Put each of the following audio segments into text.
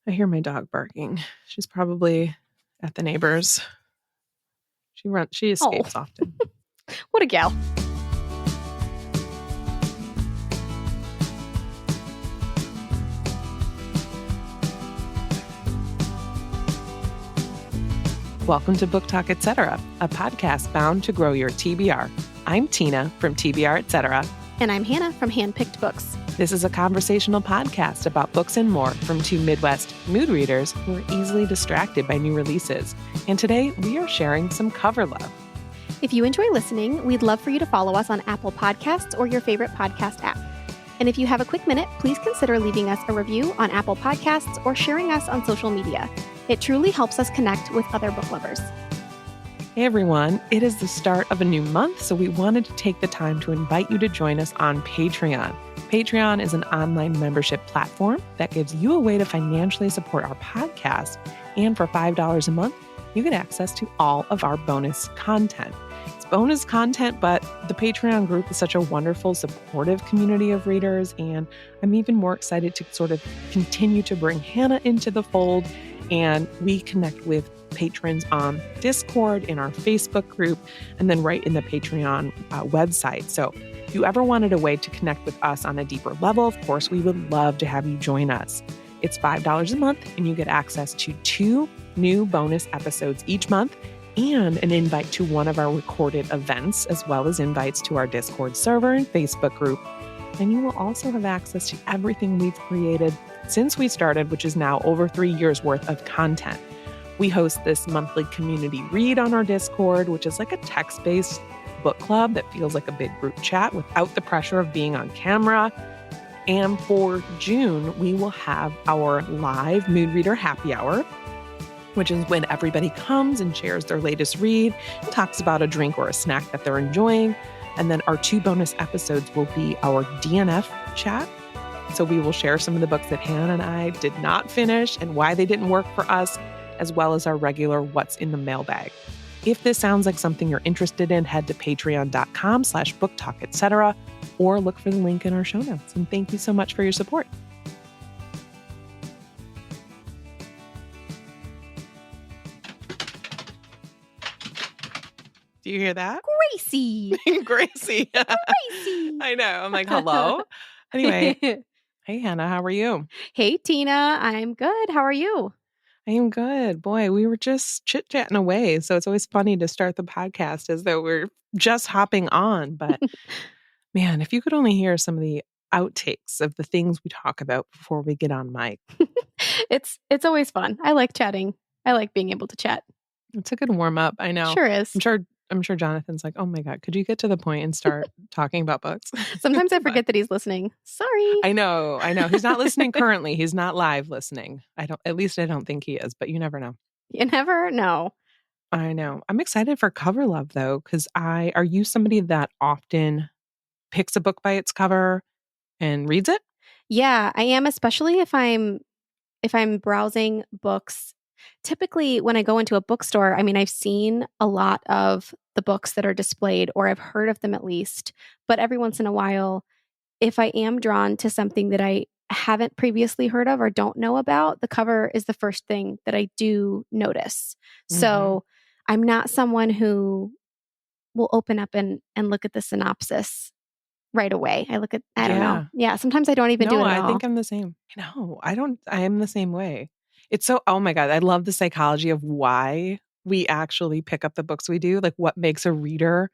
I hear my dog barking. She's probably at the neighbors. She escapes often. What a gal. Welcome to Book Talk Etc., a podcast bound to grow your TBR. I'm Tina from TBR Etc. And I'm Hannah from Handpicked Books. This is a conversational podcast about books and more from two Midwest mood readers who are easily distracted by new releases. And today we are sharing some cover love. If you enjoy listening, we'd love for you to follow us on Apple Podcasts or your favorite podcast app. And if you have a quick minute, please consider leaving us a review on Apple Podcasts or sharing us on social media. It truly helps us connect with other book lovers. Hey everyone, it is the start of a new month, so we wanted to take the time to invite you to join us on Patreon. Patreon is an online membership platform that gives you a way to financially support our podcast. And for $5 a month, you get access to all of our bonus content. It's bonus content, but the Patreon group is such a wonderful, supportive community of readers. And I'm even more excited to sort of continue to bring Hannah into the fold. And we connect with patrons on Discord, in our Facebook group, and then right in the Patreon website. So if you ever wanted a way to connect with us on a deeper level, of course, we would love to have you join us. It's $5 a month, and you get access to 2 new bonus episodes each month and an invite to one of our recorded events, as well as invites to our Discord server and Facebook group. And you will also have access to everything we've created since we started, which is now over 3 years worth of content. We host this monthly community read on our Discord, which is like a text-based book club that feels like a big group chat without the pressure of being on camera. And for June, we will have our live Mood Reader Happy Hour, which is when everybody comes and shares their latest read and talks about a drink or a snack that they're enjoying. And then our 2 bonus episodes will be our DNF chat. So we will share some of the books that Hannah and I did not finish and why they didn't work for us, as well as our regular What's in the Mailbag. If this sounds like something you're interested in, head to patreon.com/booktalk, or look for the link in our show notes. And thank you so much for your support. Do you hear that? Gracie! Gracie. Gracie! I know. I'm like, hello? Anyway. Hey, Hannah, how are you? Hey, Tina. I'm good. How are you? I am good. Boy, we were just chit-chatting away. So it's always funny to start the podcast as though we're just hopping on. But man, if you could only hear some of the outtakes of the things we talk about before we get on mic. It's always fun. I like chatting. I like being able to chat. It's a good warm-up. I know. Sure is. I'm sure Jonathan's like, oh my God, could you get to the point and start talking about books? Sometimes I forget that he's listening. Sorry. I know. He's not listening currently. He's not live listening. At least I don't think he is, but you never know. You never know. I know. I'm excited for cover love though, because are you somebody that often picks a book by its cover and reads it? Yeah, I am, especially if I'm browsing books. Typically, when I go into a bookstore, I mean, I've seen a lot of the books that are displayed, or I've heard of them at least. But every once in a while, if I am drawn to something that I haven't previously heard of or don't know about, the cover is the first thing that I do notice. Mm-hmm. So I'm not someone who will open up and look at the synopsis right away. I don't know. Yeah, sometimes I don't even do it at all. I think I'm the same. I am the same way. It's so, oh my God, I love the psychology of why we actually pick up the books we do. Like what makes a reader,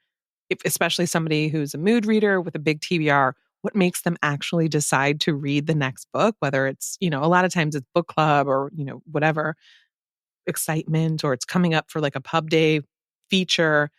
especially somebody who's a mood reader with a big TBR, what makes them actually decide to read the next book, whether it's, a lot of times it's book club or, whatever, excitement, or it's coming up for like a pub day feature.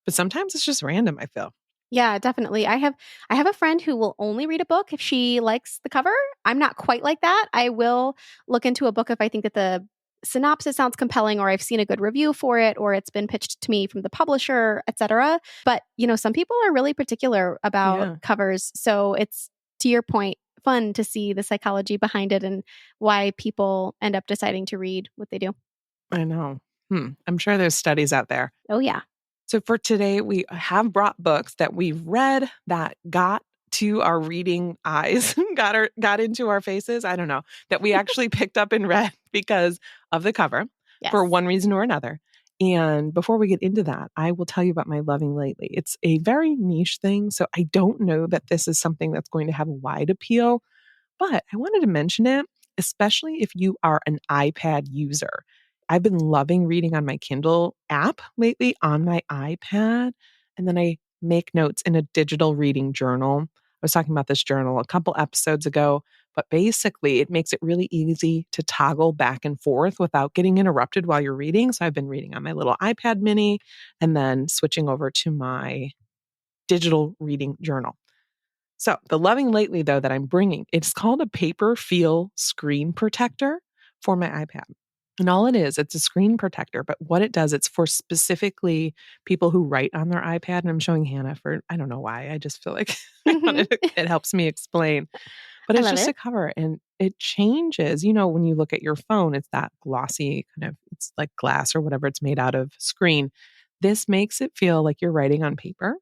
But sometimes it's just random, I feel. Yeah, definitely. I have a friend who will only read a book if she likes the cover. I'm not quite like that. I will look into a book if I think that the synopsis sounds compelling, or I've seen a good review for it, or it's been pitched to me from the publisher, etc. But, some people are really particular about covers. So it's, to your point, fun to see the psychology behind it and why people end up deciding to read what they do. I know. I'm sure there's studies out there. Oh, yeah. So for today, we have brought books that we've read that got to our reading eyes got into our faces. I don't know, that we actually picked up and read because of the cover for Yes. one reason or another. And before we get into that, I will tell you about my loving lately. It's a very niche thing, so I don't know that this is something that's going to have a wide appeal, but I wanted to mention it, especially if you are an iPad user. I've been loving reading on my Kindle app lately on my iPad, and then I make notes in a digital reading journal. I was talking about this journal a couple episodes ago, but basically it makes it really easy to toggle back and forth without getting interrupted while you're reading. So I've been reading on my little iPad mini and then switching over to my digital reading journal. So the loving lately, though, that I'm bringing, it's called a paper feel screen protector for my iPad. And all it is, it's a screen protector. But what it does, it's for specifically people who write on their iPad. And I'm showing Hannah for, I don't know why. I just feel like it helps me explain. But I it's love just it. a cover and it changes. You know, when you look at your phone, it's that glossy kind of, it's like glass or whatever it's made out of screen. This makes it feel like you're writing on paper.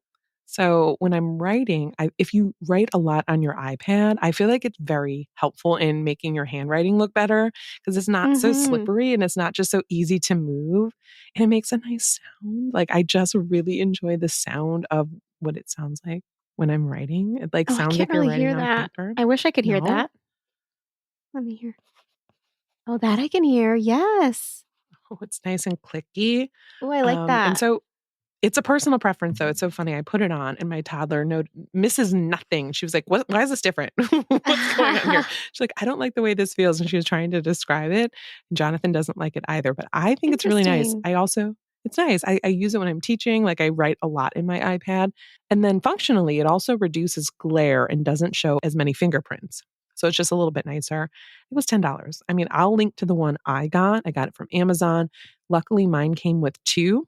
So when I'm writing, if you write a lot on your iPad, I feel like it's very helpful in making your handwriting look better because it's not so Hmm. slippery and it's not just so easy to move. And it makes a nice sound. Like I just really enjoy the sound of what it sounds like when I'm writing. It like Oh, I sounds can't like you're really writing hear on that. paper. I wish I could hear No? that. Let me hear. Oh, that I can hear. Yes. Oh, it's nice and clicky. Oh, I like And that. so it's a personal preference, though. It's so funny. I put it on, and my toddler misses nothing. She was like, "What? Why is this different? What's going on here?" She's like, "I don't like the way this feels," and she was trying to describe it. And Jonathan doesn't like it either, but I think it's really nice. Interesting. It's nice. I use it when I'm teaching. Like I write a lot in my iPad, and then functionally, it also reduces glare and doesn't show as many fingerprints. So it's just a little bit nicer. It was $10. I mean, I'll link to the one I got. I got it from Amazon. Luckily, mine came with two.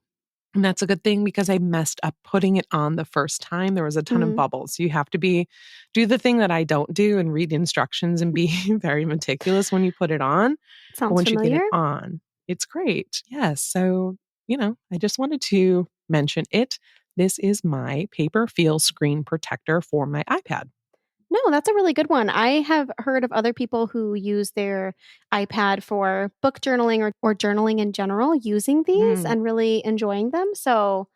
And that's a good thing because I messed up putting it on the first time. There was a ton of Mm, bubbles. You have to do the thing that I don't do and read instructions and be very meticulous when you put it on. But sounds once you get familiar. it on, it's great. Yes. So, I just wanted to mention it. This is my paper feel screen protector for my iPad. No, that's a really good one. I have heard of other people who use their iPad for book journaling or journaling in general using these Mm, and really enjoying them. So,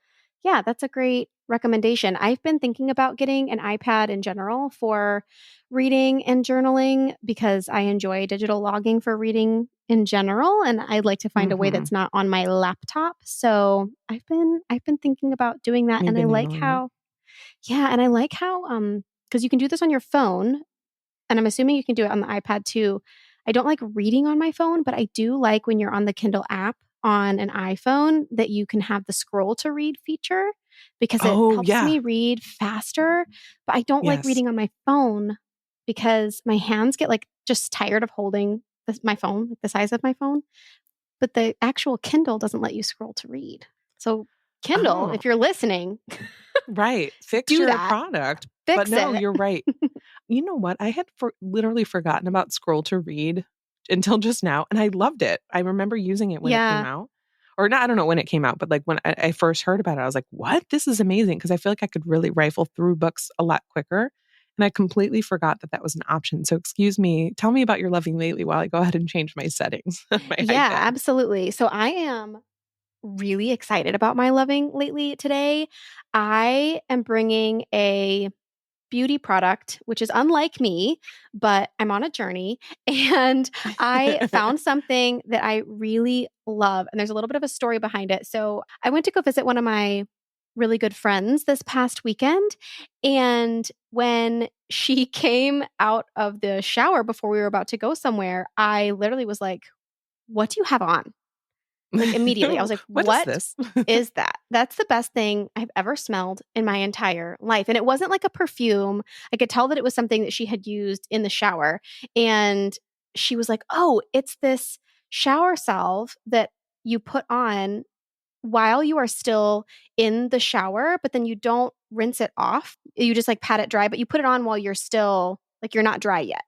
yeah, that's a great recommendation. I've been thinking about getting an iPad in general for reading and journaling because I enjoy digital logging for reading in general and I'd like to find a way hmm that's not on my laptop. So, I've been thinking about doing that You've and I been like noodling it. how yeah, and I like how because you can do this on your phone, and I'm assuming you can do it on the iPad too. I don't like reading on my phone, but I do like when you're on the Kindle app on an iPhone that you can have the scroll to read feature because it Oh, helps yeah. me read faster. But I don't like Yes. reading on my phone because my hands get like just tired of holding my phone, like the size of my phone. But the actual Kindle doesn't let you scroll to read. So, Kindle, Oh, if you're listening, right. Fix do your that. product. But Fix no, it. you're right. You know what? I had literally forgotten about Scroll to Read until just now, and I loved it. I remember using it when it came Yeah. out. Or not, I don't know when it came out, but like when I first heard about it, I was like, what? This is amazing. Because I feel like I could really rifle through books a lot quicker. And I completely forgot that that was an option. So, excuse me, tell me about your loving lately while I go ahead and change my settings on my Yeah, iPad. absolutely. So I am really excited about my loving lately today. I am bringing a beauty product, which is unlike me, but I'm on a journey and I found something that I really love. And there's a little bit of a story behind it. So I went to go visit one of my really good friends this past weekend. And when she came out of the shower before we were about to go somewhere, I literally was like, what do you have on? Like immediately. I was like, What is what this? is that? That's the best thing I've ever smelled in my entire life. And it wasn't like a perfume. I could tell that it was something that she had used in the shower. And she was like, oh, it's this shower salve that you put on while you are still in the shower, but then you don't rinse it off. You just like pat it dry, but you put it on while you're still like you're not dry yet.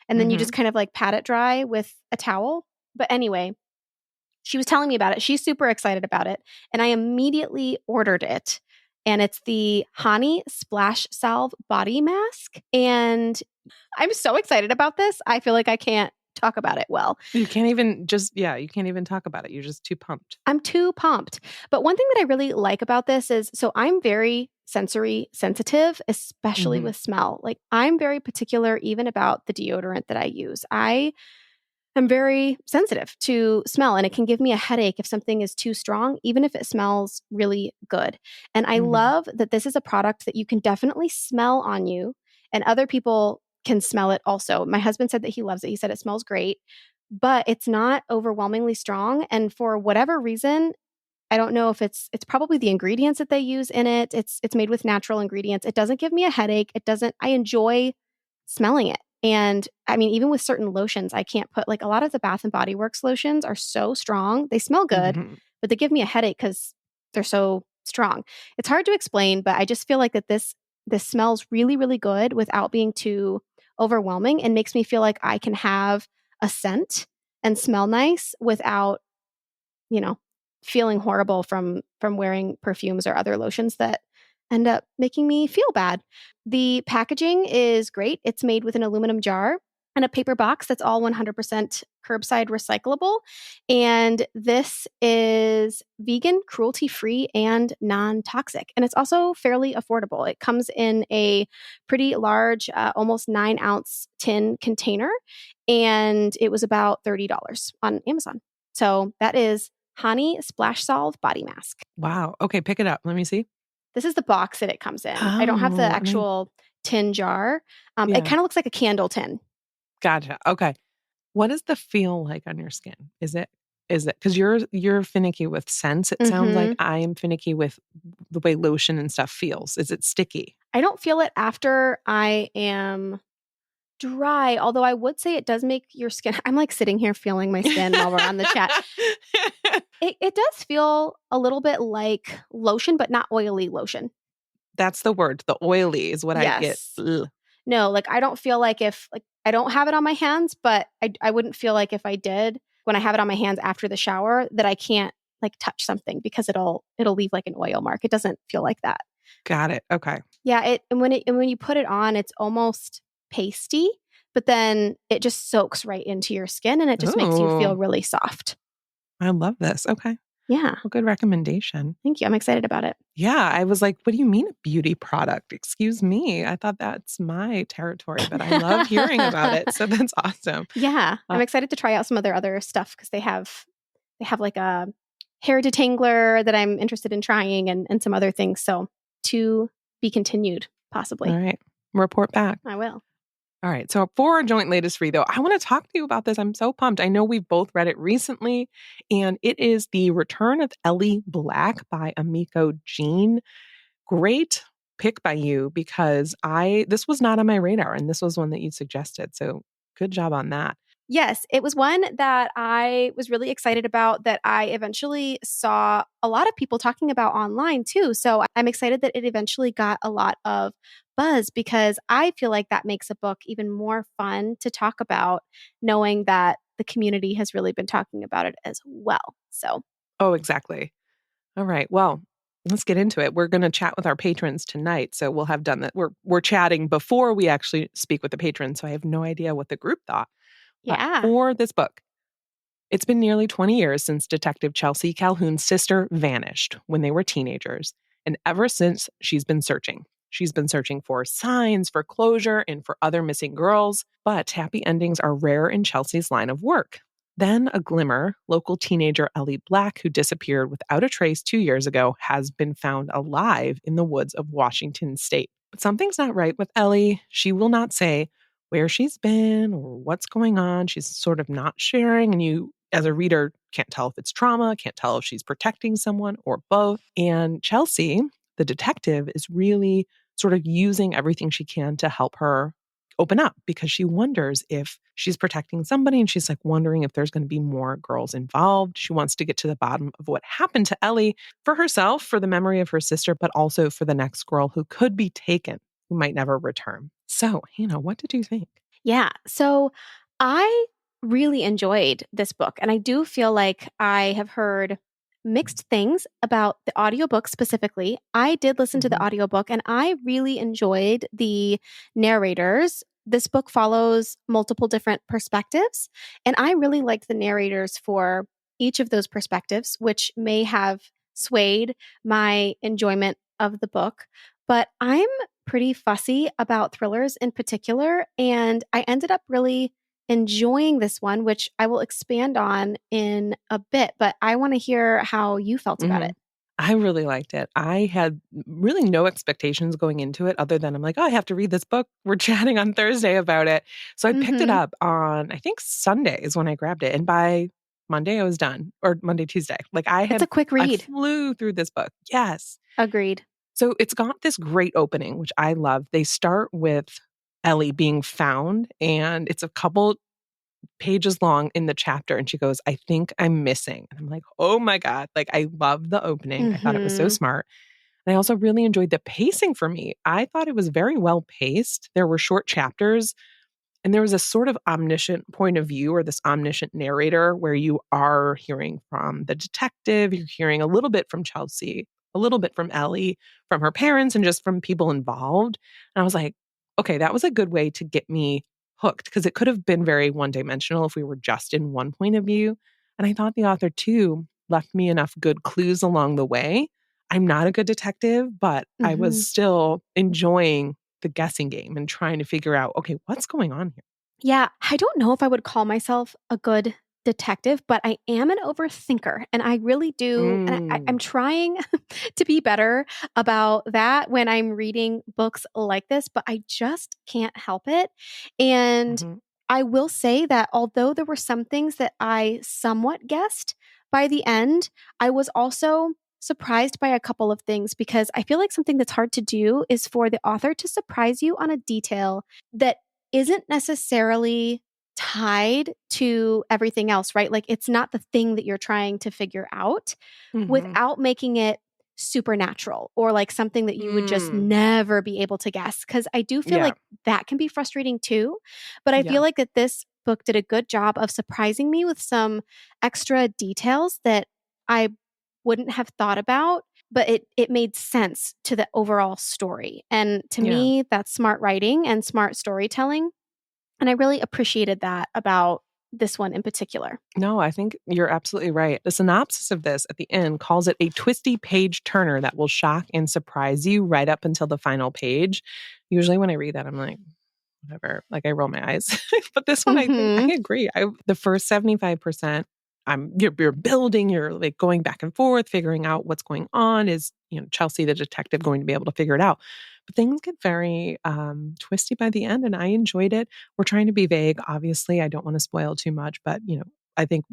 And then you Hmm just kind of like pat it dry with a towel. But anyway, she was telling me about it. She's super excited about it. And I immediately ordered it. and it's the Hani Splash Salve Body Mask. And I'm so excited about this. I feel like I can't talk about it well. You can't even you can't even talk about it. You're just too pumped. I'm too pumped. But one thing that I really like about this is so I'm very sensory sensitive, especially with smell. Like I'm very particular even about the deodorant that I use. I'm very sensitive to smell, and it can give me a headache if something is too strong, even if it smells really good. And I love that this is a product that you can definitely smell on you, and other people can smell it also. My husband said that he loves it. He said it smells great, but it's not overwhelmingly strong. And for whatever reason, I don't know if it's probably the ingredients that they use in it. It's made with natural ingredients. It doesn't give me a headache. I enjoy smelling it. And I mean, even with certain lotions, I can't put like a lot of the Bath and Body Works lotions are so strong. They smell good, but they give me a headache because they're so strong. It's hard to explain, but I just feel like that this smells really, really good without being too overwhelming and makes me feel like I can have a scent and smell nice without, you know, feeling horrible from wearing perfumes or other lotions that end up making me feel bad. The packaging is great. It's made with an aluminum jar and a paper box that's all 100% curbside recyclable. And this is vegan, cruelty-free, and non-toxic. And it's also fairly affordable. It comes in a pretty large, almost 9-ounce tin container, and it was about $30 on Amazon. So that is Hani Splash Salve Body Mask. Wow. Okay, pick it up. Let me see. This is the box that it comes in. I don't have the actual tin jar. It kind of looks like a candle tin. Gotcha. Okay. What does the feel like on your skin? Is it because you're finicky with scents? It sounds like I am finicky with the way lotion and stuff feels. Is it sticky? I don't feel it after I am dry, although I would say it does make your skin. I'm like sitting here feeling my skin while we're on the chat. It does feel a little bit like lotion, but not oily lotion. That's the word. The oily is what I get. Ugh. No, like I don't feel like I don't have it on my hands, but I wouldn't feel like if I did when I have it on my hands after the shower that I can't like touch something because it'll leave like an oil mark. It doesn't feel like that. Got it. Okay. Yeah, when you put it on, it's almost pasty, but then it just soaks right into your skin and it just makes you feel really soft. I love this. Okay. Yeah. Well, good recommendation. Thank you. I'm excited about it. Yeah. I was like, what do you mean a beauty product? Excuse me. I thought that's my territory, but I love hearing about it. So that's awesome. Yeah. I'm excited to try out some of their other stuff because they have like a hair detangler that I'm interested in trying and some other things. So to be continued, possibly. All right. Report back. I will. All right. So for our joint latest read, though, I want to talk to you about this. I'm so pumped. I know we've both read it recently, and it is The Return of Ellie Black by Emiko Jean. Great pick by you because this was not on my radar, and this was one that you suggested. So good job on that. Yes, it was one that I was really excited about that I eventually saw a lot of people talking about online too. So I'm excited that it eventually got a lot of buzz because I feel like that makes a book even more fun to talk about, knowing that the community has really been talking about it as well. So, oh, exactly. All right. Well, let's get into it. We're going to chat with our patrons tonight. So we'll have done that. We're chatting before we actually speak with the patrons. So I have no idea what the group thought. Yeah. For this book, it's been nearly 20 years since Detective Chelsea Calhoun's sister vanished when they were teenagers. And ever since, she's been searching. She's been searching for signs, for closure, and for other missing girls. But happy endings are rare in Chelsea's line of work. Then a glimmer, local teenager Ellie Black, who disappeared without a trace 2 years ago, has been found alive in the woods of Washington State. But something's not right with Ellie. She will not say where she's been or what's going on. She's sort of not sharing. And you, as a reader, can't tell if it's trauma, can't tell if she's protecting someone or both. And Chelsea, the detective, is really sort of using everything she can to help her open up because she wonders if she's protecting somebody and she's like wondering if there's going to be more girls involved. She wants to get to the bottom of what happened to Ellie for herself, for the memory of her sister, but also for the next girl who could be taken, who might never return. So, Hannah, what did you think? Yeah. So I really enjoyed this book. And I do feel like I have heard mixed things about the audiobook specifically. I did listen to the Mhm. audiobook and I really enjoyed the narrators. This book follows multiple different perspectives, and I really liked the narrators for each of those perspectives, which may have swayed my enjoyment of the book. But I'm pretty fussy about thrillers in particular, and I ended up really enjoying this one, which I will expand on in a bit, but I want to hear how you felt about it. Mhm. I really liked it. I had really no expectations going into it other than I'm like, "Oh, I have to read this book. We're chatting on Thursday about it." So I picked it Mhm. up on, I think, Sunday is when I grabbed it, and by Monday I was done, or Monday, Tuesday. Like It's a quick I read. flew through this book. Yes. Agreed. So it's got this great opening, which I love. They start with Ellie being found, and it's a couple pages long in the chapter, and she goes, "I think I'm missing." And I'm like, "Oh my god." Like, I love the opening. I thought it was so Mhm. smart. And I also really enjoyed the pacing for me. I thought it was very well paced. There were short chapters, and there was a sort of omniscient point of view, or this omniscient narrator where you are hearing from the detective, you're hearing a little bit from Chelsea, a little bit from Ellie, from her parents, and just from people involved. And I was like, okay, that was a good way to get me hooked, because it could have been very one dimensional if we were just in one point of view. And I thought the author, too, left me enough good clues along the way. I'm not a good detective, but I was Mhm. still enjoying the guessing game and trying to figure out, okay, what's going on here? Yeah, I don't know if I would call myself a good detective, but I am an overthinker and I really do. And I'm Mm. trying to be better about that when I'm reading books like this, but I just can't help it. And Mhm. I will say that although there were some things that I somewhat guessed by the end, I was also surprised by a couple of things because I feel like something that's hard to do is for the author to surprise you on a detail that isn't necessarily tied to everything else, right? Like it's not the thing that you're trying to figure out Mhm. without making it supernatural or like something that you would just Mm. never be able to guess. Cause I do feel Yeah. like that can be frustrating too. But I Yeah. feel like that this book did a good job of surprising me with some extra details that I wouldn't have thought about, but it made sense to the overall story. And to Yeah. me, that's smart writing and smart storytelling. And I really appreciated that about this one in particular. No, I think you're absolutely right. The synopsis of this at the end calls it a twisty page turner that will shock and surprise you right up until the final page. Usually when I read that, I'm like, whatever, like I roll my eyes. But this one, I think I Mhm. agree. The first 75%, you're building, you're like going back and forth, figuring out what's going on. Is, Chelsea the detective going to be able to figure it out? But things get very twisty by the end, and I enjoyed it. We're trying to be vague, obviously. I don't want to spoil too much, but I think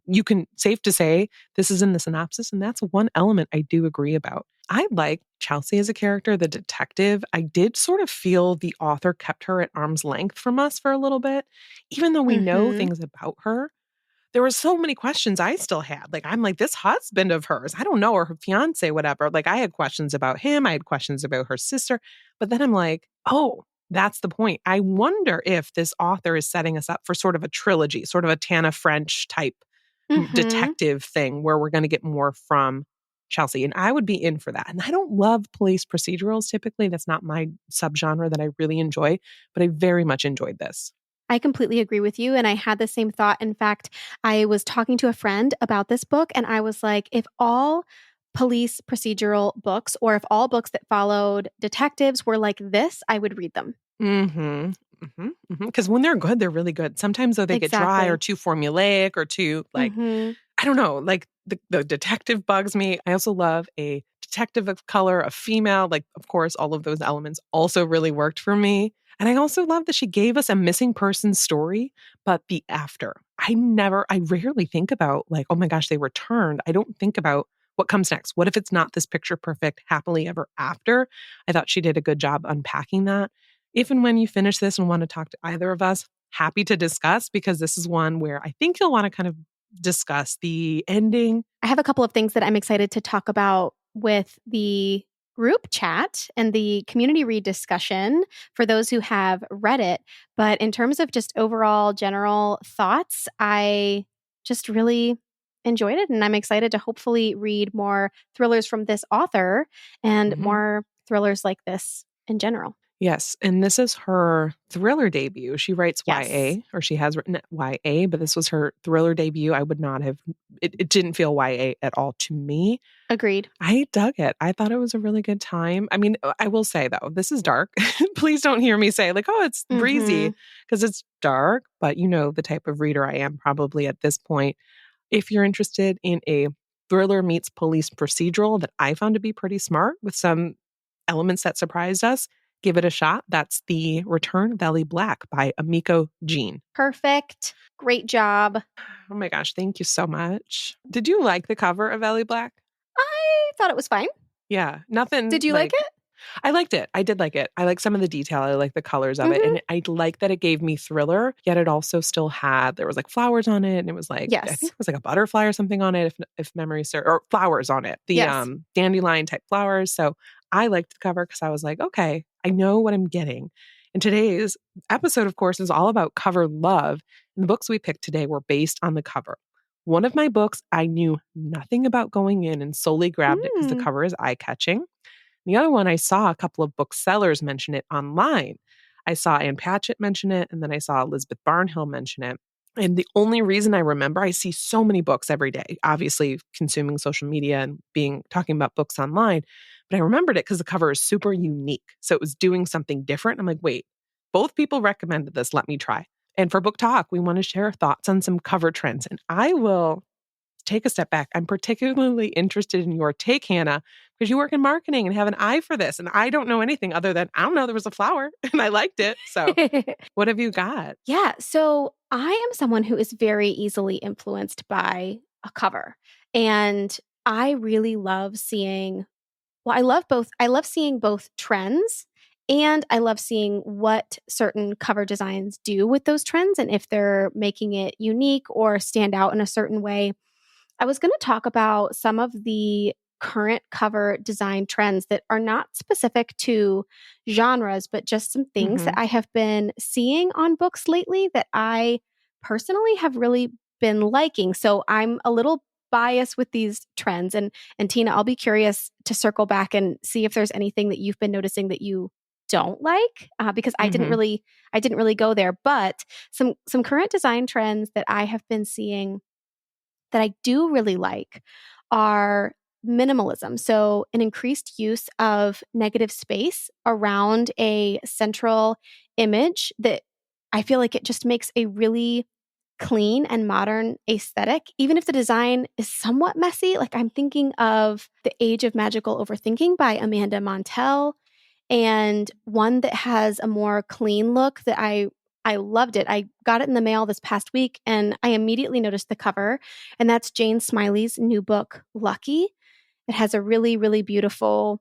you can safe to say this is in the synopsis, and that's one element I do agree about. I like Chelsea as a character, the detective. I did sort of feel the author kept her at arm's length from us for a little bit, even though we know Mhm. things about her. There were so many questions I still had. Like, I'm like, this husband of hers, I don't know, or her fiance, whatever. Like, I had questions about him. I had questions about her sister. But then I'm like, oh, that's the point. I wonder if this author is setting us up for sort of a trilogy, sort of a Tana French type Mhm. detective thing where we're going to get more from Chelsea. And I would be in for that. And I don't love police procedurals typically. That's not my subgenre that I really enjoy, but I very much enjoyed this. I completely agree with you. And I had the same thought. In fact, I was talking to a friend about this book, and I was like, if all police procedural books or if all books that followed detectives were like this, I would read them. Mhm. Mhm, mhm, 'cause when they're good, they're really good. Sometimes, though, they get dry or Exactly. too formulaic or too, like, Mhm. I don't know, like, the detective bugs me. I also love a detective of color, a female, like, of course, all of those elements also really worked for me, and I also love that she gave us a missing person story, but the after. I rarely think about, like, "Oh my gosh, they returned." I don't think about what comes next. What if it's not this picture perfect happily ever after? I thought she did a good job unpacking that. If and when you finish this and want to talk to either of us, happy to discuss, because this is one where I think you'll want to kind of discuss the ending. I have a couple of things that I'm excited to talk about with the group chat and the community read discussion for those who have read it. But in terms of just overall general thoughts, I just really enjoyed it. And I'm excited to hopefully read more thrillers from this author and Mhm. more thrillers like this in general. Yes, and this is her thriller debut. She writes Yes. YA, or she has written YA, but this was her thriller debut. I would not have, it didn't feel YA at all to me. Agreed. I dug it. I thought it was a really good time. I mean, I will say though, this is dark. Please don't hear me say like, oh, it's breezy, Mm-hmm. because it's dark, but you know the type of reader I am probably at this point. If you're interested in a thriller meets police procedural that I found to be pretty smart with some elements that surprised us, give it a shot. That's The Return of Ellie Black by Amiko Jean. Perfect. Great job. Oh my gosh, thank you so much. Did you like the cover of Ellie Black? I thought it was fine. Yeah, nothing Did you like like it? I liked it. I did like it. I like some of the detail. I like the colors of it. Mm-hmm. And I like that it gave me thriller, yet it also still had, there was like flowers on it. And it was like, I think Yes. it was like a butterfly or something on it, if memory serves, or flowers on it, the Yes. dandelion type flowers. So I liked the cover because I was like, okay, I know what I'm getting. And today's episode, of course, is all about cover love. And the books we picked today were based on the cover. One of my books I knew nothing about going in and solely grabbed it because the Mm. cover is eye catching. The other one, I saw a couple of booksellers mention it online. I saw Ann Patchett mention it, and then I saw Elizabeth Barnhill mention it. And the only reason I remember, I see so many books every day, obviously consuming social media and talking about books online, but I remembered it because the cover is super unique. So it was doing something different. I'm like, wait, both people recommended this. Let me try. And for Book Talk, we want to share thoughts on some cover trends. And I will take a step back. I'm particularly interested in your take, Hannah, because you work in marketing and have an eye for this. And I don't know anything other than I don't know there was a flower and I liked it. So what have you got? Yeah. So I am someone who is very easily influenced by a cover. And I really love seeing, well, I love both. I love seeing both trends and I love seeing what certain cover designs do with those trends and if they're making it unique or stand out in a certain way. I was going to talk about some of the current cover design trends that are not specific to genres, but just some things that Hmm. I have been seeing on books lately that I personally have really been liking. So I'm a little biased with these trends, and Tina, I'll be curious to circle back and see if there's anything that you've been noticing that you don't like, because Hmm. I didn't really go there. But some current design trends that I have been seeing that I do really like are minimalism. So, an increased use of negative space around a central image that I feel like it just makes a really clean and modern aesthetic, even if the design is somewhat messy. Like, I'm thinking of The Age of Magical Overthinking by Amanda Montell, and one that has a more clean look that I loved it. I got it in the mail this past week and I immediately noticed the cover, and that's Jane Smiley's new book, Lucky. It has a really, really beautiful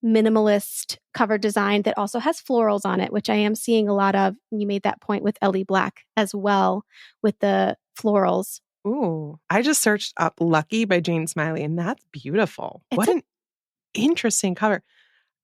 minimalist cover design that also has florals on it, which I am seeing a lot of. You made that point with Ellie Black as well with the florals. Ooh, I just searched up Lucky by Jane Smiley, and that's beautiful. It's What a an interesting cover.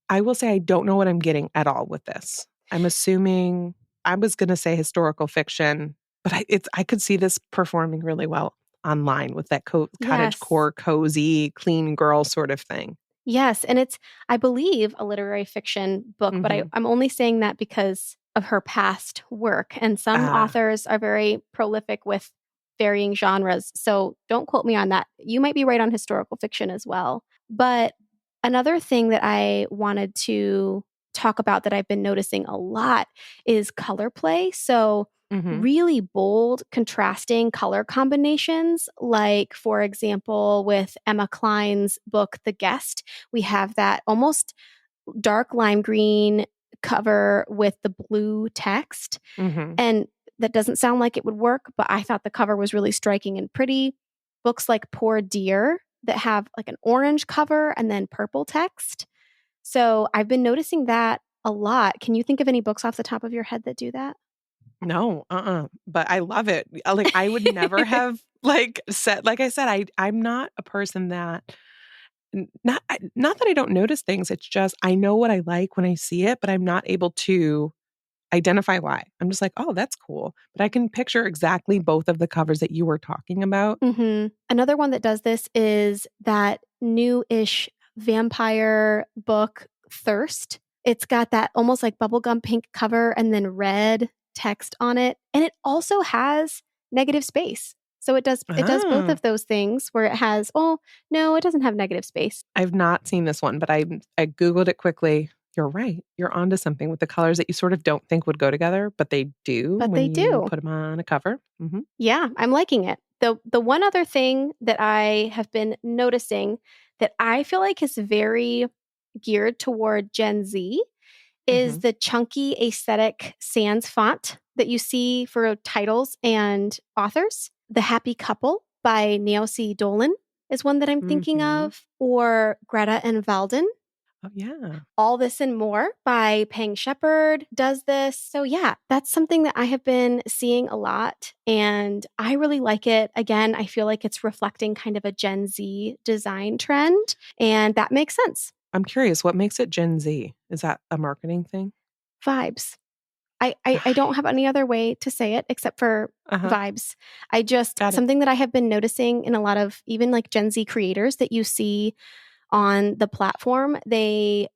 I will say I don't know what I'm getting at all with this. I'm assuming I was going to say historical fiction, but I could see this performing really well online with that cottage yes. core, cozy, clean girl sort of thing. Yes, and it's, I believe, a literary fiction book, but Hmm. I'm only saying that because of her past work. And some Ah, authors are very prolific with varying genres. So don't quote me on that. You might be right on historical fiction as well. But another thing that I wanted to talk about that I've been noticing a lot is color play. So hmm. really bold, contrasting color combinations. Like, for example, with Emma Klein's book, The Guest, we have that almost dark lime green cover with the blue text. Hmm. And that doesn't sound like it would work, but I thought the cover was really striking and pretty. Books like Poor Dear that have like an orange cover and then purple text. So I've been noticing that a lot. Can you think of any books off the top of your head that do that? No, but I love it. Like I would never have like said, like I said, I'm not a person that not that I don't notice things. It's just I know what I like when I see it, but I'm not able to identify why. I'm just like, oh, that's cool. But I can picture exactly both of the covers that you were talking about. Another one that does this is that new-ish vampire book, Thirst. It's got that almost like bubblegum pink cover and then red text on it. And it also has negative space. So it does both of those things where it has, oh, no, it doesn't have negative space. I've not seen this one, but I Googled it quickly. You're right. You're onto something with the colors that you sort of don't think would go together, but they do when you put them on a cover. Mm-hmm. Yeah, I'm liking it. The one other thing that I have been noticing that I feel like is very geared toward Gen Z is the chunky aesthetic sans font that you see for titles and authors. The Happy Couple by Naosi Dolan is one that I'm thinking of, or Greta and Valden. Oh, yeah. All This and More by Pang Shepard does this. So yeah, that's something that I have been seeing a lot and I really like it. Again, I feel like it's reflecting kind of a Gen Z design trend and that makes sense. I'm curious, what makes it Gen Z? Is that a marketing thing? Vibes. I don't have any other way to say it except for vibes. I just, something that I have been noticing in a lot of even like Gen Z creators that you see on the platform, and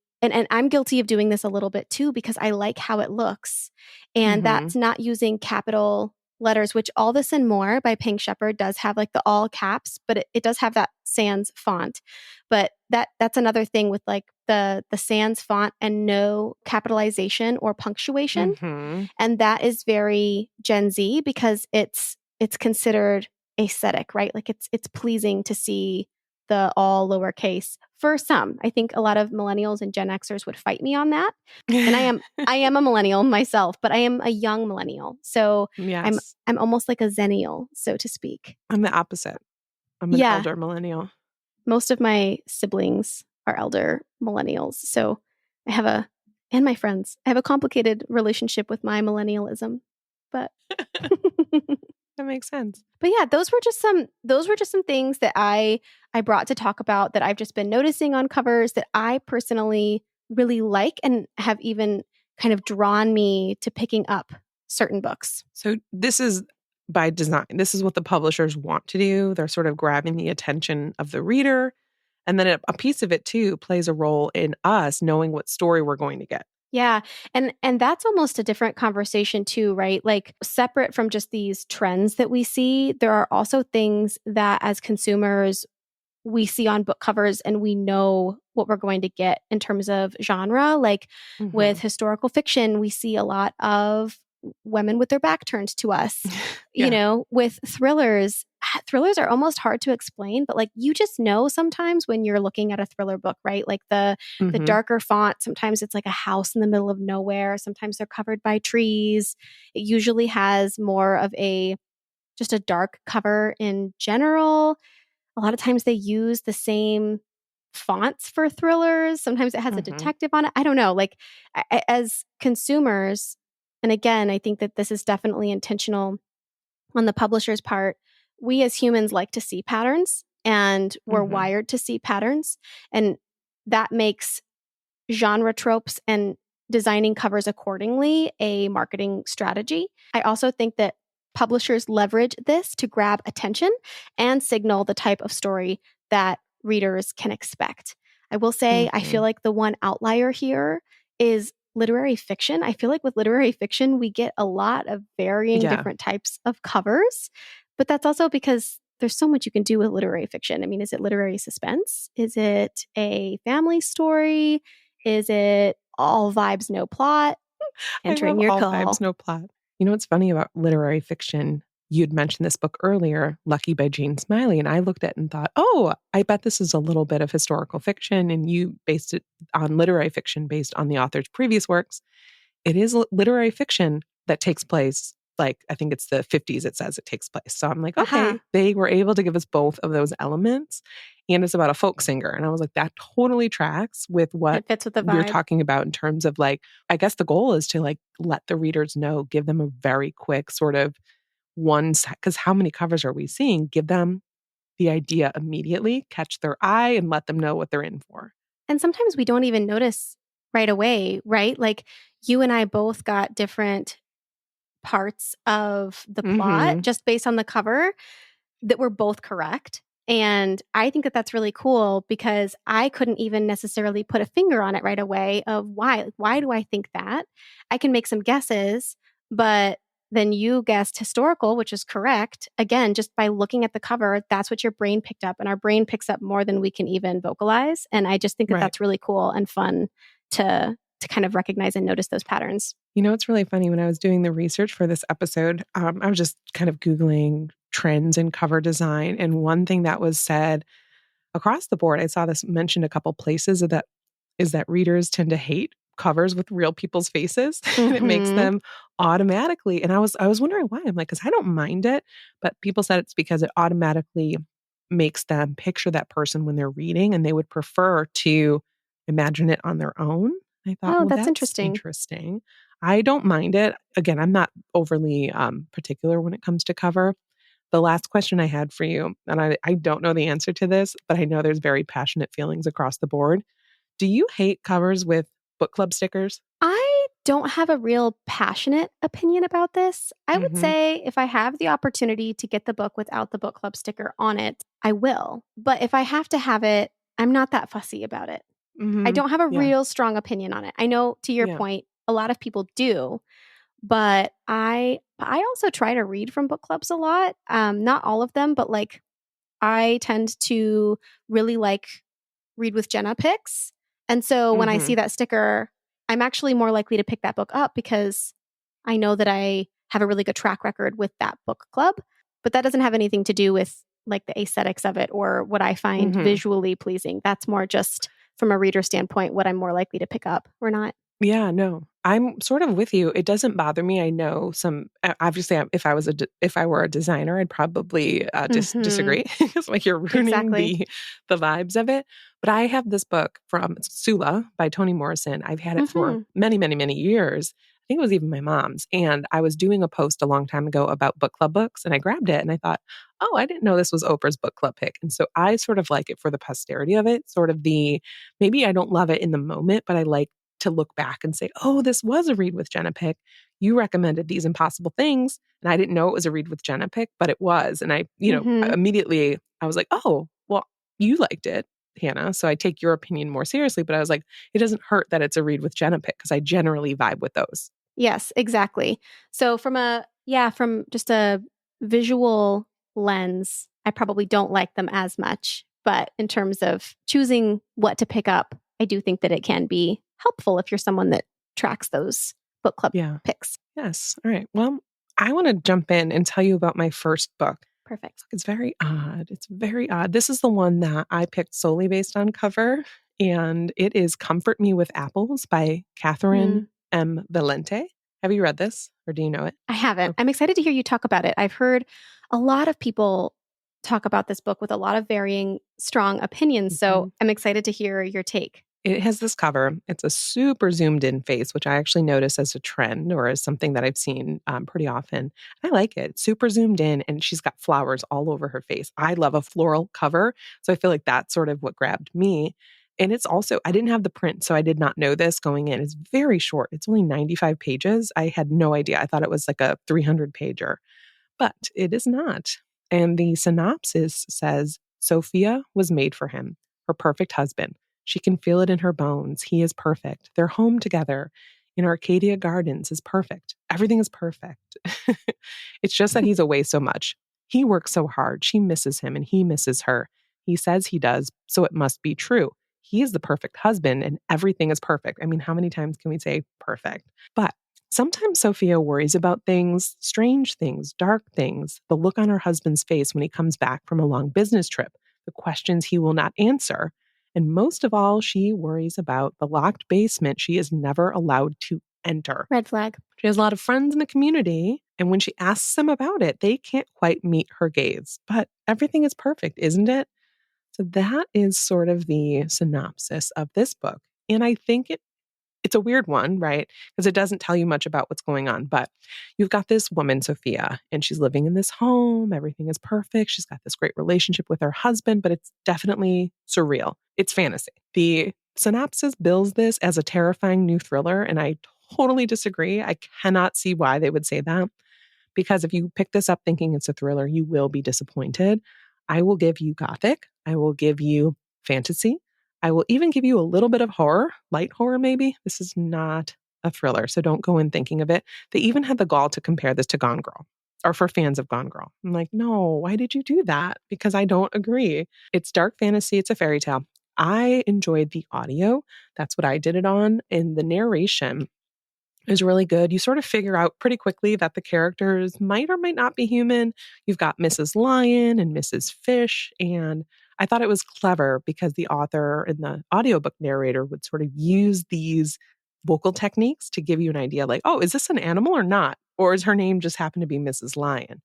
I'm guilty of doing this a little bit too, because I like how it looks. And that's not using capital letters, which All This and More by Pang Shepard does have like the all caps, but it does have that sans font. But that's another thing with like the sans font and no capitalization or punctuation. And that is very Gen Z because it's considered aesthetic, right? Like it's pleasing to see the all lowercase for some. I think a lot of millennials and Gen Xers would fight me on that. And I am a millennial myself, but I am a young millennial. So yes. I'm almost like a zennial, so to speak. I'm the opposite. I'm an elder millennial. Most of my siblings are elder millennials. So and my friends, I have a complicated relationship with my millennialism, but that makes sense. But yeah, those were just some things that I brought to talk about that I've just been noticing on covers that I personally really like and have even kind of drawn me to picking up certain books. So this is by design. This is what the publishers want to do. They're sort of grabbing the attention of the reader. And then a piece of it too plays a role in us knowing what story we're going to get. Yeah. And that's almost a different conversation too, right? Like separate from just these trends that we see, there are also things that as consumers we see on book covers and we know what we're going to get in terms of genre. Like with historical fiction, we see a lot of women with their back turned to us. You know, with thrillers are almost hard to explain, but like you just know sometimes when you're looking at a thriller book, right? Like the darker font, sometimes it's like a house in the middle of nowhere. Sometimes they're covered by trees. It usually has more of just a dark cover in general. A lot of times they use the same fonts for thrillers. Sometimes it has a detective on it. I don't know. Like as consumers, and again, I think that this is definitely intentional on the publisher's part. We as humans like to see patterns and we're wired to see patterns. And that makes genre tropes and designing covers accordingly a marketing strategy. I also think that publishers leverage this to grab attention and signal the type of story that readers can expect. I will say, I feel like the one outlier here is literary fiction. I feel like with literary fiction, we get a lot of varying different types of covers, but that's also because there's so much you can do with literary fiction. I mean, is it literary suspense? Is it a family story? Is it all vibes, no plot? Entering your all call. Vibes, no plot. You know what's funny about literary fiction? You'd mentioned this book earlier, Lucky by Jean Smiley, and I looked at it and thought, oh, I bet this is a little bit of historical fiction, and you based it on literary fiction based on the author's previous works. It is literary fiction that takes place, like, I think it's the 50s it says it takes place. So I'm like, okay, they were able to give us both of those elements, and it's about a folk singer. And I was like, that totally tracks with what it fits with the vibe we're talking about in terms of like, I guess the goal is to like let the readers know, give them a very quick sort of because how many covers are we seeing? Give them the idea immediately, catch their eye, and let them know what they're in for. And sometimes we don't even notice right away, right? Like you and I both got different parts of the plot Mm-hmm. just based on the cover that were both correct. And I think that that's really cool because I couldn't even necessarily put a finger on it right away of why. Like, why do I think that? I can make some guesses, but then you guessed historical, which is correct. Again, just by looking at the cover, that's what your brain picked up. And our brain picks up more than we can even vocalize. And I just think that Right. that's really cool and fun to kind of recognize and notice those patterns. You know, it's really funny. When I was doing the research for this episode, I was just kind of Googling trends in cover design. And one thing that was said across the board, I saw this mentioned a couple places, is that readers tend to hate covers with real people's faces. And it makes Mm-hmm. them automatically. And I was wondering why. I'm like, because I don't mind it, but people said it's because it automatically makes them picture that person when they're reading, and they would prefer to imagine it on their own. I thought, Oh, well, that's that's interesting. interesting. I don't mind it. Again, I'm not overly particular when it comes to cover. The last question I had for you, and I don't know the answer to this, but I know there's very passionate feelings across the board. Do you hate covers with book club stickers? I don't have a real passionate opinion about this. I would Mm-hmm. say if I have the opportunity to get the book without the book club sticker on it, I will. But if I have to have it, I'm not that fussy about it. I Mm-hmm. don't have a Yeah. real strong opinion on it. I know to your Yeah. point, a lot of people do, but I also try to read from book clubs a lot. Not all of them, but like I tend to really like Read with Jenna picks. And so when I Mm-hmm. see that sticker, I'm actually more likely to pick that book up because I know that I have a really good track record with that book club. But that doesn't have anything to do with like the aesthetics of it or what I find Mm-hmm. visually pleasing. That's more just from a reader standpoint, what I'm more likely to pick up or not. Yeah, no, I'm sort of with you. It doesn't bother me. I know obviously, if I were a designer, I'd probably Hmm. disagree. It's like you're ruining Exactly. the vibes of it. But I have this book from Sula by Toni Morrison. I've had it for Hmm. many, many, many years. I think it was even my mom's. And I was doing a post a long time ago about book club books, and I grabbed it and I thought, oh, I didn't know this was Oprah's book club pick. And so I sort of like it for the posterity of it, sort of maybe I don't love it in the moment, but I like to look back and say, oh, this was a read with Jenna pick. You recommended these impossible things. And I didn't know it was a read with Jenna pick, but it was. And Hmm. immediately I was like, oh, well, you liked it, Hannah. So I take your opinion more seriously. But I was like, it doesn't hurt that it's a read with Jenna pick because I generally vibe with those. Yes, exactly. So from just a visual lens, I probably don't like them as much. But in terms of choosing what to pick up, I do think that it can be helpful if you're someone that tracks those book club Yeah. picks. Yes. All right. Well, I want to jump in and tell you about my first book. Perfect. It's very odd. It's very odd. This is the one that I picked solely based on cover, and it is Comfort Me with Apples by Catherine Mm, M. Valente. Have you read this or do you know it? I haven't. Oh, I'm excited to hear you talk about it. I've heard a lot of people talk about this book with a lot of varying strong opinions. So mhm. I'm excited to hear your take. It has this cover. It's a super zoomed in face, which I actually notice as a trend or as something that I've seen pretty often. I like it. Super zoomed in, and she's got flowers all over her face. I love a floral cover. So I feel like that's sort of what grabbed me. And it's also, I didn't have the print, so I did not know this going in. It's very short. It's only 95 pages. I had no idea. I thought it was like a 300 pager, but it is not. And the synopsis says Sophia was made for him, her perfect husband. She can feel it in her bones. He is perfect. Their home together in Arcadia Gardens is perfect. Everything is perfect. It's just that he's away so much. He works so hard. She misses him and he misses her. He says he does, so it must be true. He is the perfect husband and everything is perfect. I mean, how many times can we say perfect? But sometimes Sophia worries about things, strange things, dark things, the look on her husband's face when he comes back from a long business trip, the questions he will not answer. And most of all, she worries about the locked basement she is never allowed to enter. Red flag. She has a lot of friends in the community, and when she asks them about it, they can't quite meet her gaze. But everything is perfect, isn't it? So that is sort of the synopsis of this book. And I think it's a weird one, right? Because it doesn't tell you much about what's going on. But you've got this woman, Sophia, and she's living in this home. Everything is perfect. She's got this great relationship with her husband, but it's definitely surreal. It's fantasy. The synopsis bills this as a terrifying new thriller, and I totally disagree. I cannot see why they would say that, because if you pick this up thinking it's a thriller, you will be disappointed. I will give you gothic. I will give you fantasy. I will even give you a little bit of horror, light horror maybe. This is not a thriller, so don't go in thinking of it. They even had the gall to compare this to Gone Girl, or for fans of Gone Girl. I'm like, no, why did you do that? Because I don't agree. It's dark fantasy. It's a fairy tale. I enjoyed the audio. That's what I did it on. And the narration is really good. You sort of figure out pretty quickly that the characters might or might not be human. You've got Mrs. Lion and Mrs. Fish. And I thought it was clever because the author and the audiobook narrator would sort of use these vocal techniques to give you an idea like, oh, is this an animal or not? Or is her name just happen to be Mrs. Lion?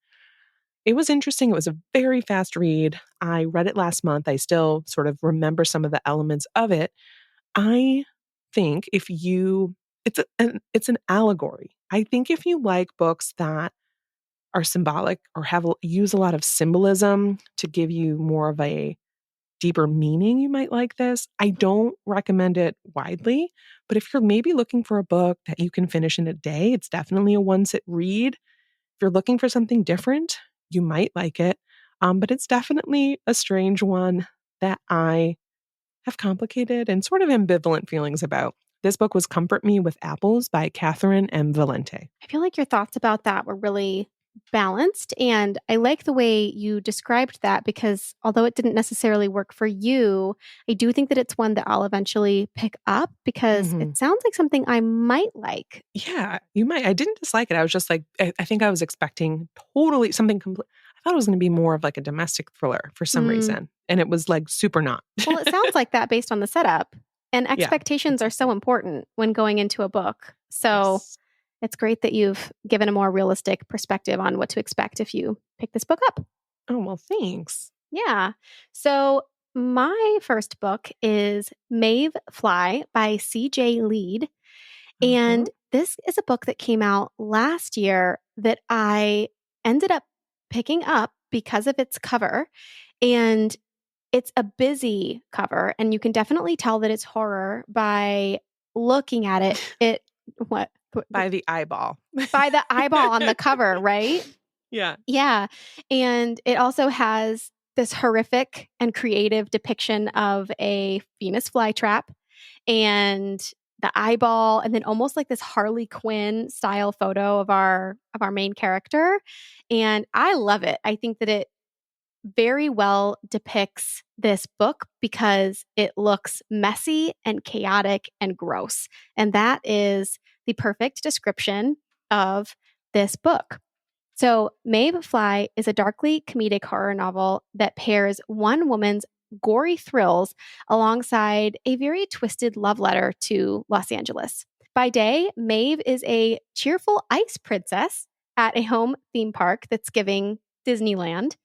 It was interesting. It was a very fast read. I read it last month. I still sort of remember some of the elements of it. I think if you it's an allegory. I think if you like books that are symbolic or use a lot of symbolism to give you more of a deeper meaning, you might like this. I don't recommend it widely, but if you're maybe looking for a book that you can finish in a day, it's definitely a one-sit read. If you're looking for something different, you might like it. But it's definitely a strange one that I have complicated and sort of ambivalent feelings about. This book was Comfort Me with Apples by Catherine M. Valente. I feel like your thoughts about that were really balanced. And I like the way you described that because although it didn't necessarily work for you, I do think that it's one that I'll eventually pick up because it sounds like something I might like. Yeah, you might. I didn't dislike it. I was just like, I think I was expecting totally something complete. I thought it was going to be more of like a domestic thriller for some reason. And it was like super not. Well, it sounds like that based on the setup. And Yeah, expectations are so important when going into a book. So yes. it's great that you've given a more realistic perspective on what to expect if you pick this book up. Oh, well, thanks. Yeah. So my first book is Maeve Fly by C.J. Lead. And this is a book that came out last year that I ended up picking up because of its cover. And it's a busy cover, and you can definitely tell that it's horror by looking at it. What? By the eyeball. By the eyeball on the cover, right? Yeah. Yeah. And it also has this horrific and creative depiction of a Venus flytrap and the eyeball, and then almost like this Harley Quinn style photo of our main character. And I love it. I think that it very well depicts this book because it looks messy and chaotic and gross. And that is the perfect description of this book. So, Maeve Fly is a darkly comedic horror novel that pairs one woman's gory thrills alongside a very twisted love letter to Los Angeles. By day, Maeve is a cheerful ice princess at a home theme park that's giving Disneyland.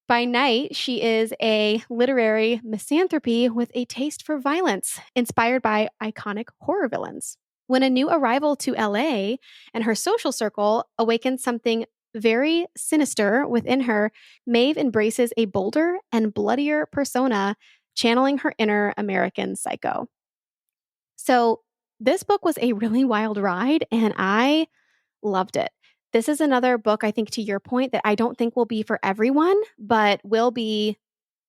By night, she is a literary misanthropy with a taste for violence, inspired by iconic horror villains. When a new arrival to LA and her social circle awakens something very sinister within her, Maeve embraces a bolder and bloodier persona, channeling her inner American psycho. So, this book was a really wild ride, and I loved it. This is another book, I think, to your point, that I don't think will be for everyone, but will be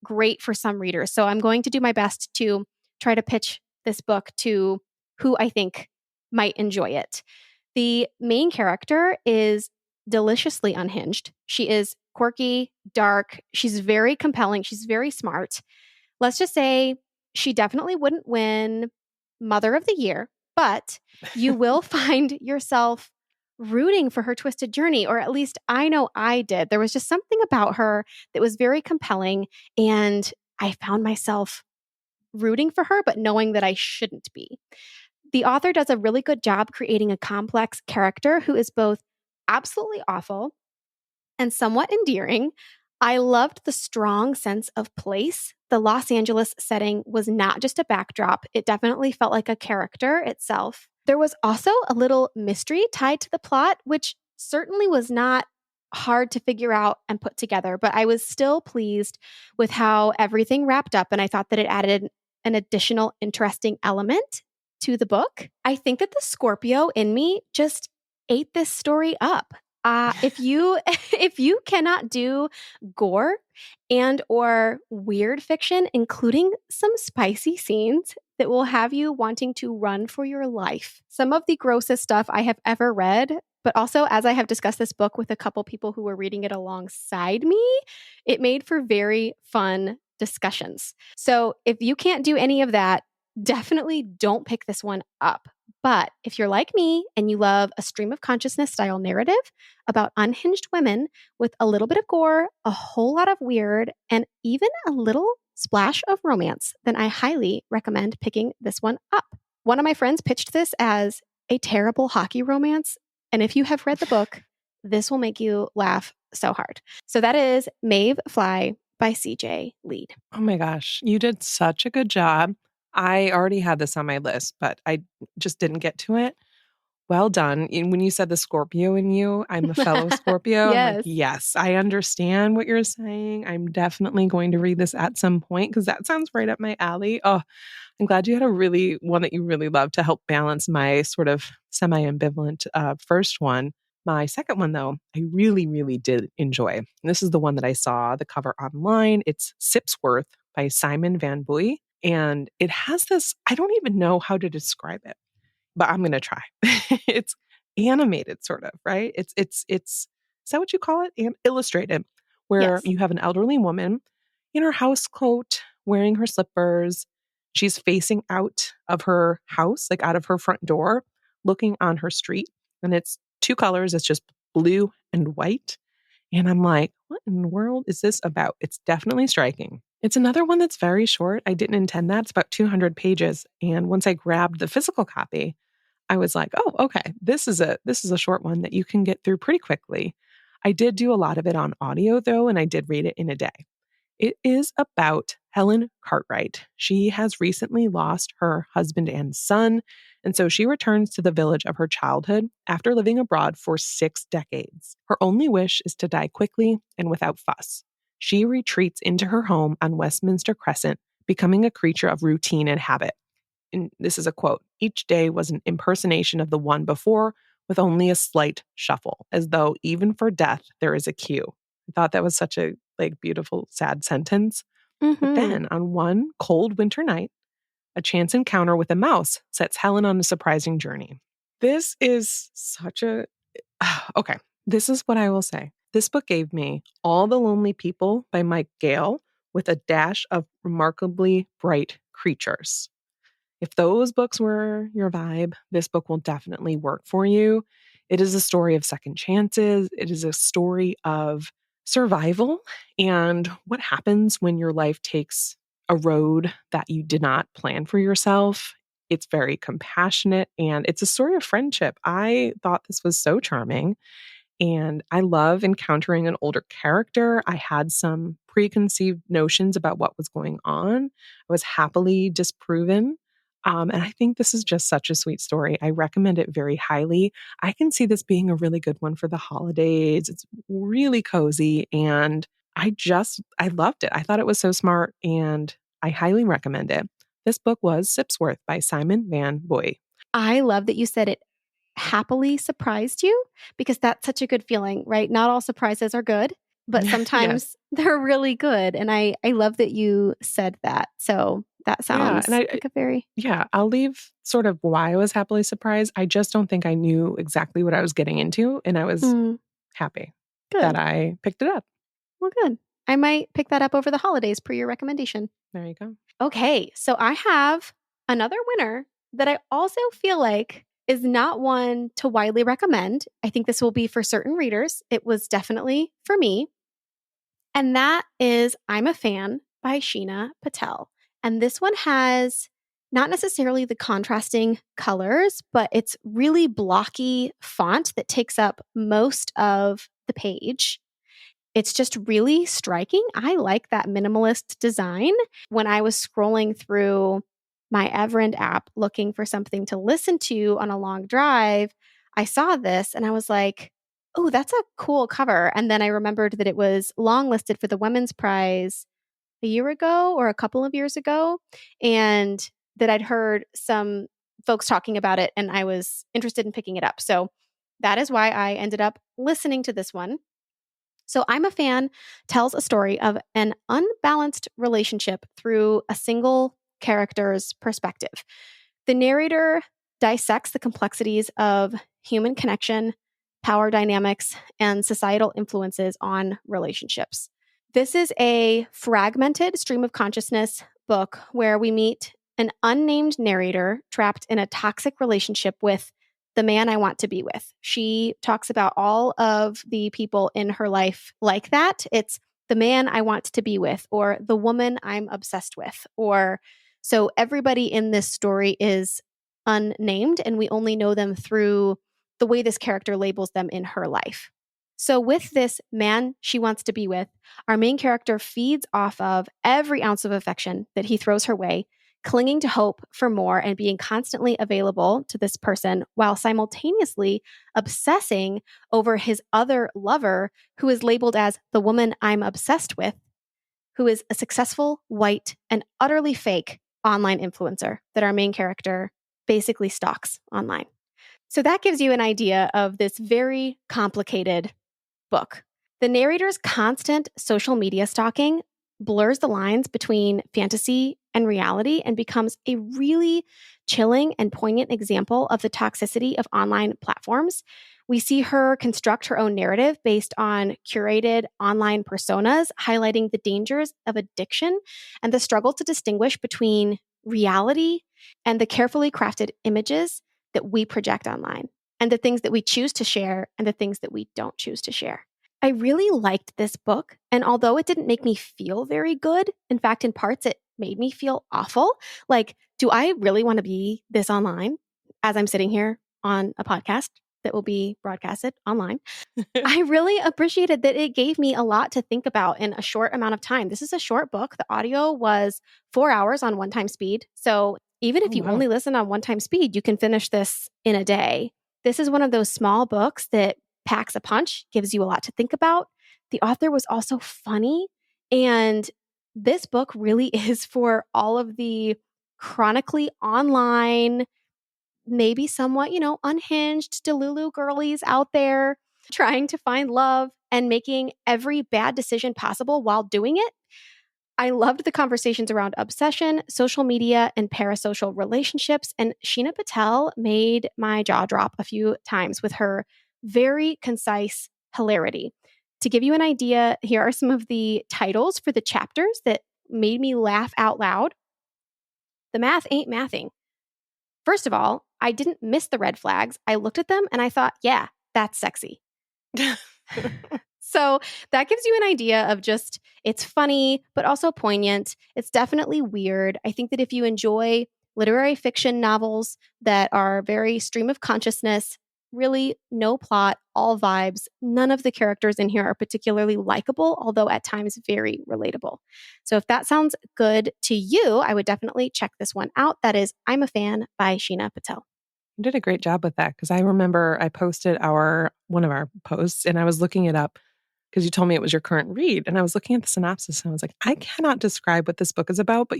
great for some readers. So I'm going to do my best to try to pitch this book to who I think might enjoy it. The main character is deliciously unhinged. She is quirky, dark. She's very compelling. She's very smart. Let's just say she definitely wouldn't win Mother of the Year, but you will find yourself rooting for her twisted journey, or at least I know I did. There was just something about her that was very compelling, and I found myself rooting for her, but knowing that I shouldn't be. The author does a really good job creating a complex character who is both absolutely awful and somewhat endearing. I loved the strong sense of place. The Los Angeles setting was not just a backdrop, it definitely felt like a character itself. There was also a little mystery tied to the plot, which certainly was not hard to figure out and put together, but I was still pleased with how everything wrapped up. And I thought that it added an additional interesting element to the book, I think that the Scorpio in me just ate this story up. If you if you cannot do gore and or weird fiction, including some spicy scenes that will have you wanting to run for your life. Some of the grossest stuff I have ever read, but also as I have discussed this book with a couple people who were reading it alongside me, it made for very fun discussions. So if you can't do any of that, definitely don't pick this one up. But if you're like me and you love a stream of consciousness style narrative about unhinged women with a little bit of gore, a whole lot of weird, and even a little splash of romance, then I highly recommend picking this one up. One of my friends pitched this as a terrible hockey romance. And if you have read the book, this will make you laugh so hard. So that is Maeve Fly by CJ Leede. Oh my gosh, you did such a good job. I already had this on my list, but I just didn't get to it. Well done. And when you said the Scorpio in you, I'm a fellow Scorpio. I'm like, Yes. yes, I understand what you're saying. I'm definitely going to read this at some point because that sounds right up my alley. Oh, I'm glad you had one that you really loved to help balance my sort of semi-ambivalent first one. My second one, though, I really, really did enjoy. And this is the one that I saw the cover online. It's Sipsworth by Simon Van Buy. And it has this, I don't even know how to describe it, but I'm going to try. It's animated sort of, right? Is that what you call it? Illustrated, where Yes. you have an elderly woman in her house coat, wearing her slippers. She's facing out of her house, like out of her front door, looking on her street. And it's two colors. It's just blue and white. And I'm like, what in the world is this about? It's definitely striking. It's another one that's very short. I didn't intend that. It's about 200 pages. And once I grabbed the physical copy, I was like, oh, okay, this is a short one that you can get through pretty quickly. I did do a lot of it on audio though, and I did read it in a day. It is about Helen Cartwright. She has recently lost her husband and son, and so she returns to the village of her childhood after living abroad for 6 decades. Her only wish is to die quickly and without fuss. She retreats into her home on Westminster Crescent, becoming a creature of routine and habit. And this is a quote, each day was an impersonation of the one before with only a slight shuffle, as though even for death there is a cue. I thought that was such a beautiful, sad sentence. But then on one cold winter night, a chance encounter with a mouse sets Helen on a surprising journey. This is such a okay. This is what I will say. This book gave me All the Lonely People by Mike Gale with a dash of remarkably bright creatures. If those books were your vibe, this book will definitely work for you. It is a story of second chances. It is a story of survival and what happens when your life takes a road that you did not plan for yourself. It's very compassionate and it's a story of friendship. I thought this was so charming. And I love encountering an older character. I had some preconceived notions about what was going on. I was happily disproven. And I think this is just such a sweet story. I recommend it very highly. I can see this being a really good one for the holidays. It's really cozy. And I loved it. I thought it was so smart and I highly recommend it. This book was Sipsworth by Simon Van Buy. I love that you said it happily surprised you because that's such a good feeling, right? Not all surprises are good, but sometimes they're really good. And I love that you said that. So that sounds like a very... Yeah, I'll leave sort of why I was happily surprised. I just don't think I knew exactly what I was getting into. And I was happy that I picked it up. Well, good. I might pick that up over the holidays per your recommendation. There you go. Okay, so I have another winner that I also feel like is not one to widely recommend. I think this will be for certain readers. It was definitely for me. And that is I'm a Fan by Sheena Patel. And this one has not necessarily the contrasting colors, but it's really blocky font that takes up most of the page. It's just really striking. I like that minimalist design. When I was scrolling through my Everend app looking for something to listen to on a long drive, I saw this and I was like, oh, that's a cool cover. And then I remembered that it was longlisted for the Women's Prize a year ago or a couple of years ago, and that I'd heard some folks talking about it, and I was interested in picking it up. So that is why I ended up listening to this one. So I'm a Fan tells a story of an unbalanced relationship through a single character's perspective. The narrator dissects the complexities of human connection, power dynamics, and societal influences on relationships. This is a fragmented stream of consciousness book where we meet an unnamed narrator trapped in a toxic relationship with the man I want to be with. She talks about all of the people in her life like that. It's the man I want to be with, or the woman I'm obsessed with, or so everybody in this story is unnamed, and we only know them through the way this character labels them in her life. So, with this man she wants to be with, our main character feeds off of every ounce of affection that he throws her way, clinging to hope for more and being constantly available to this person while simultaneously obsessing over his other lover, who is labeled as the woman I'm obsessed with, who is a successful, white, and utterly fake online influencer that our main character basically stalks online. So that gives you an idea of this very complicated book. The narrator's constant social media stalking blurs the lines between fantasy and reality and becomes a really chilling and poignant example of the toxicity of online platforms. We see her construct her own narrative based on curated online personas, highlighting the dangers of addiction and the struggle to distinguish between reality and the carefully crafted images that we project online, and the things that we choose to share and the things that we don't choose to share. I really liked this book, and although it didn't make me feel very good, in fact, in parts, it made me feel awful. Like, do I really want to be this online as I'm sitting here on a podcast that will be broadcasted online? I really appreciated that it gave me a lot to think about in a short amount of time. This is a short book. The audio was 4 hours on one-time speed. So even if you only listen on one-time speed, you can finish this in a day. This is one of those small books that packs a punch, gives you a lot to think about. The author was also funny. And this book really is for all of the chronically online, maybe somewhat, unhinged Delulu girlies out there trying to find love and making every bad decision possible while doing it. I loved the conversations around obsession, social media, and parasocial relationships. And Sheena Patel made my jaw drop a few times with her very concise hilarity. To give you an idea, here are some of the titles for the chapters that made me laugh out loud. The math ain't mathing. First of all, I didn't miss the red flags. I looked at them and I thought, yeah, that's sexy. So that gives you an idea of just, it's funny, but also poignant. It's definitely weird. I think that if you enjoy literary fiction novels that are very stream of consciousness, really no plot, all vibes, none of the characters in here are particularly likable, although at times very relatable. So if that sounds good to you, I would definitely check this one out. That is I'm a Fan by Sheena Patel. You did a great job with that, because I remember I posted one of our posts and I was looking it up because you told me it was your current read, and I was looking at the synopsis and I was like, I cannot describe what this book is about, but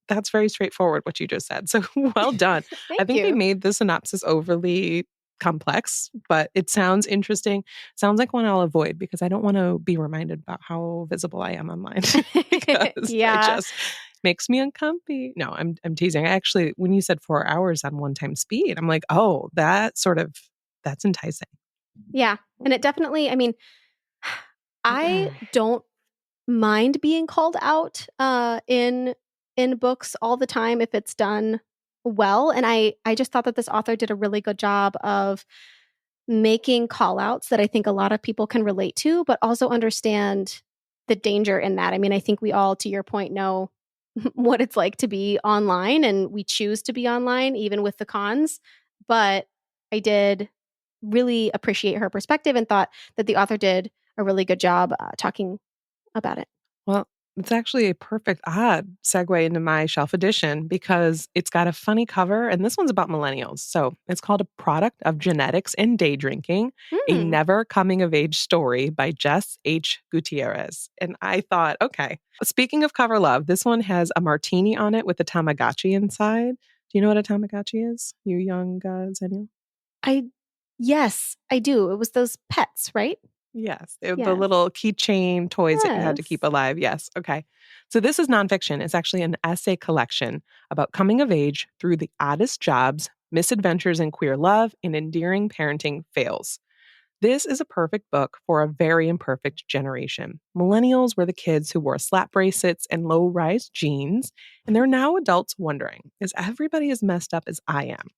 that's very straightforward what you just said. So well done. I think they made the synopsis overly complex, but it sounds interesting. Sounds like one I'll avoid because I don't want to be reminded about how visible I am online. Because it just makes me uncomfy. No, I'm teasing. I actually, when you said 4 hours on one-time speed, I'm like, oh, that's enticing. Yeah. And it definitely, I don't mind being called out in books all the time if it's done well. And I just thought that this author did a really good job of making call outs that I think a lot of people can relate to, but also understand the danger in that. I think we all, to your point, know what it's like to be online, and we choose to be online even with the cons. But I did really appreciate her perspective and thought that the author did a really good job talking about it. Well, it's actually a perfect odd segue into my shelf edition because it's got a funny cover, and this one's about millennials. So it's called A Product of Genetics and Day Drinking, a never coming of age story by Jess H. Gutierrez. And I thought, okay, speaking of cover love, this one has a martini on it with a Tamagotchi inside. Do you know what a Tamagotchi is? You young Zennial? Yes, I do. It was those pets, right? Yes. Yes. The little keychain toys that you had to keep Yes. alive. Yes. Okay. So this is nonfiction. It's actually an essay collection about coming of age through the oddest jobs, misadventures in queer love, and endearing parenting fails. This is a perfect book for a very imperfect generation. Millennials were the kids who wore slap bracelets and low-rise jeans, and they're now adults wondering, is everybody as messed up as I am?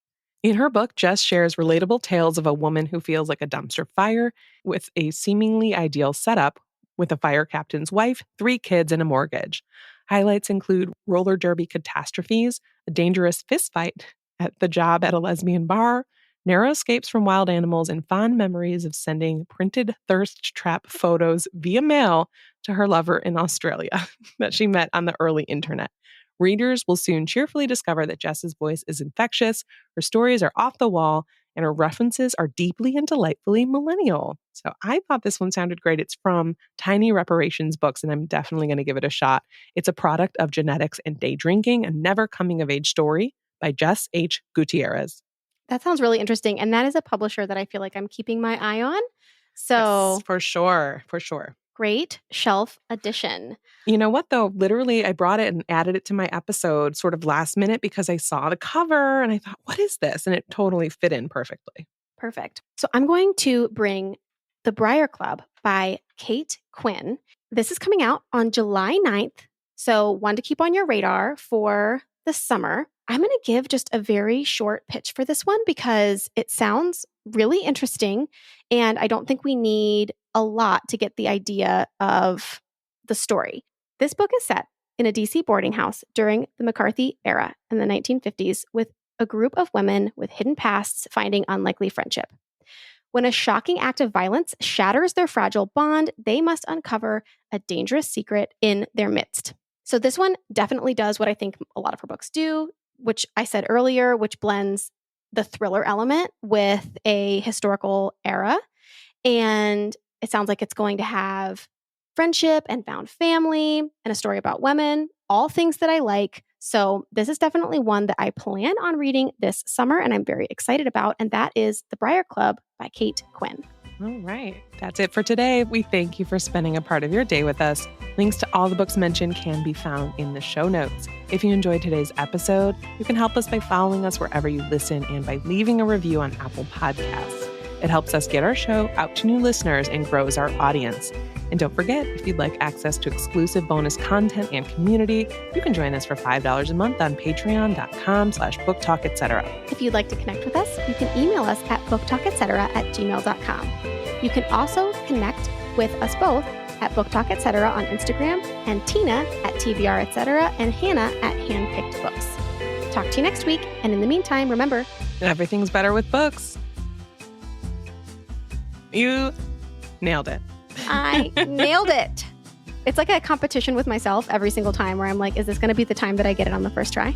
In her book, Jess shares relatable tales of a woman who feels like a dumpster fire with a seemingly ideal setup with a fire captain's wife, 3 kids, and a mortgage. Highlights include roller derby catastrophes, a dangerous fistfight at the job at a lesbian bar, narrow escapes from wild animals, and fond memories of sending printed thirst trap photos via mail to her lover in Australia that she met on the early internet. Readers will soon cheerfully discover that Jess's voice is infectious, her stories are off the wall, and her references are deeply and delightfully millennial. So I thought this one sounded great. It's from Tiny Reparations Books, and I'm definitely going to give it a shot. It's a product of genetics and day drinking, a never coming of age story by Jess H. Gutierrez. That sounds really interesting. And that is a publisher that I feel like I'm keeping my eye on. So Yes, for sure. For sure. Great shelf addition. You know what, though? Literally, I brought it and added it to my episode sort of last minute because I saw the cover and I thought, what is this? And it totally fit in perfectly. Perfect. So I'm going to bring The Briar Club by Kate Quinn. This is coming out on July 9th. So one to keep on your radar for the summer. I'm going to give just a very short pitch for this one because it sounds really interesting. And I don't think we need a lot to get the idea of the story. This book is set in a DC boarding house during the McCarthy era in the 1950s with a group of women with hidden pasts finding unlikely friendship. When a shocking act of violence shatters their fragile bond, they must uncover a dangerous secret in their midst. So this one definitely does what I think a lot of her books do, which I said earlier, which blends the thriller element with a historical era. And it sounds like it's going to have friendship and found family and a story about women, all things that I like. So this is definitely one that I plan on reading this summer and I'm very excited about. And that is The Briar Club by Kate Quinn. All right. That's it for today. We thank you for spending a part of your day with us. Links to all the books mentioned can be found in the show notes. If you enjoyed today's episode, you can help us by following us wherever you listen and by leaving a review on Apple Podcasts. It helps us get our show out to new listeners and grows our audience. And don't forget, if you'd like access to exclusive bonus content and community, you can join us for $5 a month on patreon.com/booktalk, If you'd like to connect with us, you can email us at booktalk@gmail.com. You can also connect with us both at Booktalk Etc. on Instagram and Tina at TBR Etc. and Hannah at Handpicked Books. Talk to you next week. And in the meantime, remember, everything's better with books. You nailed it. I nailed it. It's like a competition with myself every single time where I'm like, is this going to be the time that I get it on the first try?